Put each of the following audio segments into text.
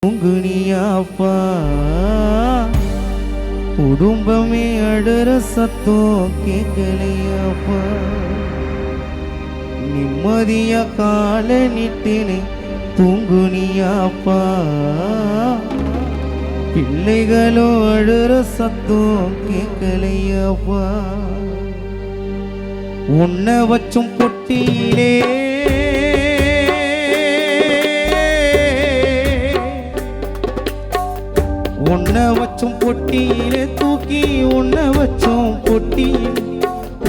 உங்குனியாப்பா குடும்பமே அடற சத்தம் கேட்கலையாப்பா நிம்மதியா கால நிட்டினே தூங்குனியாப்பா பிள்ளைகளும் அடற சத்தம் கேட்கலையாப்பா உன்னை வச்சும் பொட்டியிலே உன்னை வச்சும் பொட்டியிலே தூக்கி உன்னை வச்சோம் பொட்டியிலே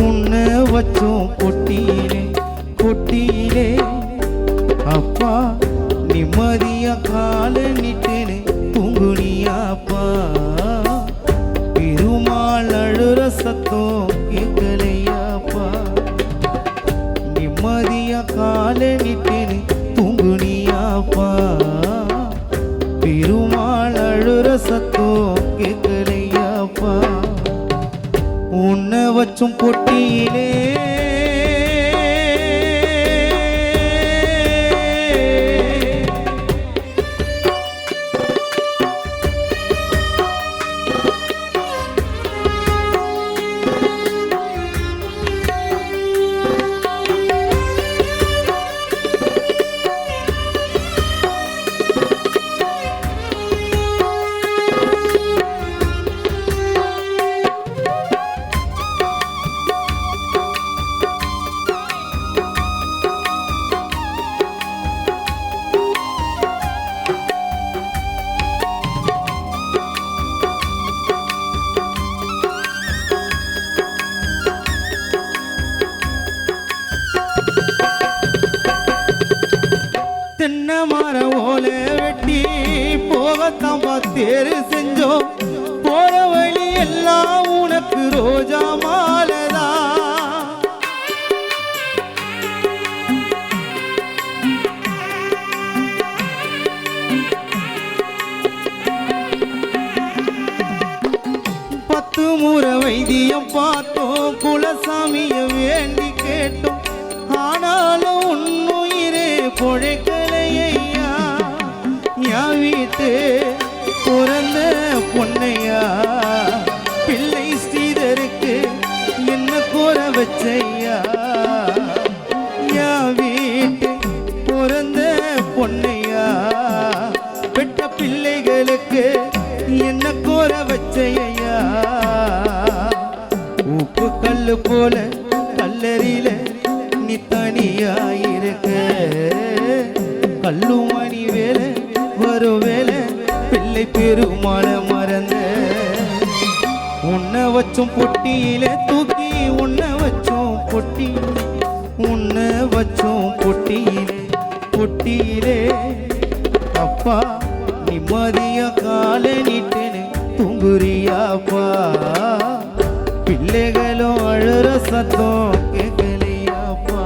உன்னை வச்சோம் பொட்டியிலே பொட்டியிலே அப்பா நிம்மதியா கால நிட்டேனே தூங்குனியாப்பா பெருமாள் அழுற சத்தம் கேட்கலையாப்பா நிம்மதியா கால நிட்டேனே தூங்குனியாப்பா பெருமாள் அழுற சத்தம் கேட்கலையாப்பா உன்னை வச்சும் பொட்டியிலே தென்னை மர ஓலை வெட்டி போகத்தான் பார்த்தேரு செஞ்சோம் போற வழி எல்லாம் உனக்கு ரோஜா மாலதா பத்து முறை வைத்தியம் பார்த்தோம் குலசாமிய வேண்டி கேட்டோம் ஆனாலும் உன்னுயிரே பொழைக்கலையா என் வீட்டு பிறந்த பொன்னையா பிள்ளை ஸ்ரீதருக்கு என்ன கோர வச்சையா என் வீட்டு பிறந்த பொன்னையா பெற்ற பிள்ளைகளுக்கு என்ன கோர வச்சையா உப்பு கல்லு போல கல்லறியில நீ தனியாயிருக்க கல்லுமணி வேலை வரும் வேலை பிள்ளை பெருமான மறந்த உன்னை வச்சும் பொட்டியில தூக்கி உன்னை வச்சோம் பொட்டி உன்னை வச்சோம் பொட்டியிலே பொட்டியிலே அப்பா நிம்மதியா கால நீட்டேனே தூங்குறியாப்பா பிள்ளைகளும் அழுற சத்தம் கேட்கலையாப்பா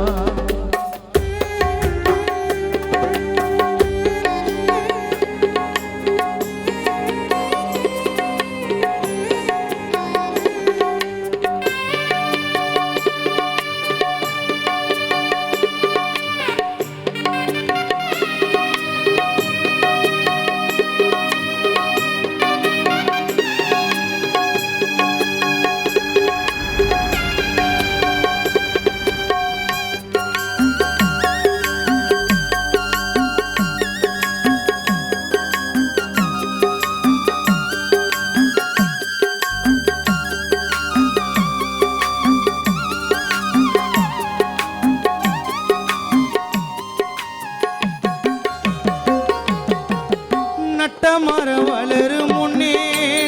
மர வளரு முன்னே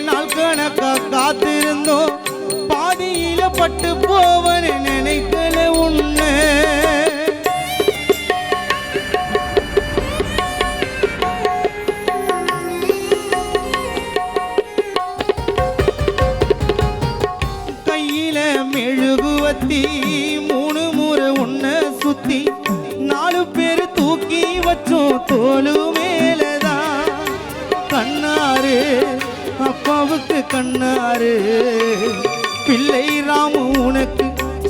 நாள் கணக்கா காத்திருந்தோம் பாதியில பட்டு போவனு நினைக்கல உன்னை கையில மெழுகுவத்தி 3 முறை உன்னை சுத்தி 4 பேரு தூக்கி வச்சோம் தோலு மேலதான் கண்ணாரு அப்பாவுக்கு கண்ணாரு பிள்ளை ராமு உனக்கு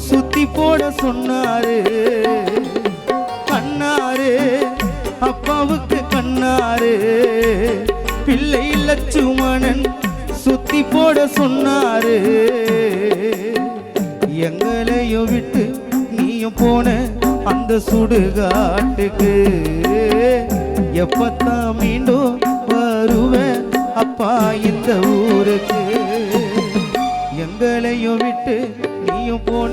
சுத்தி போட சொன்னாரு கண்ணாரு அப்பா அப்பாவுக்கு கண்ணாரு பிள்ளை லட்சுமணன் சுத்தி போட சொன்னாரு எங்களையும் விட்டு நீயும் போன அந்த சுடுகாட்டுக்கு எப்பத்தான் மீண்டும் வருவ அப்பா இந்த ஊருக்கு எங்களையும் விட்டு நீயும் போன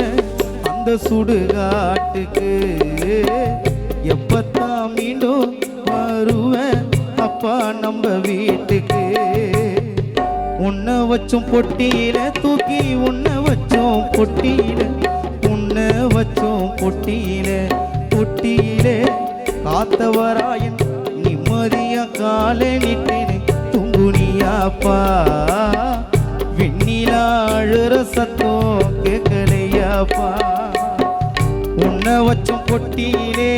அந்த சுடுகாட்டுக்கு எப்பத்தான் மீண்டும் வருவ அப்பா நம்ம வீட்டுக்கு உன்னை வச்சும் பொட்டியில தூக்கி உன்னை வச்சோம் பொட்டியில உன்னை வச்சோம் பொட்டியிலே காத்தவராயன் நிம்மதியா காலை நீட்டினு துங்குனியாப்பா விண்ணில அழுற சத்தம் கேட்கலையாப்பா உன்னை வச்சோம் பொட்டியிலே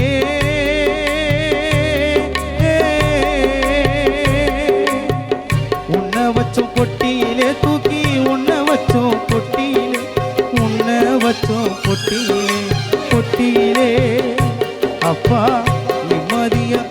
உன்னை வச்சோம் பொட்டியிலே தூக்கி உன்னை வச்சோம் பொட்டியிலே உன்னை வச்சோம் பொட்டியிலே அப்பா நிம்மதியா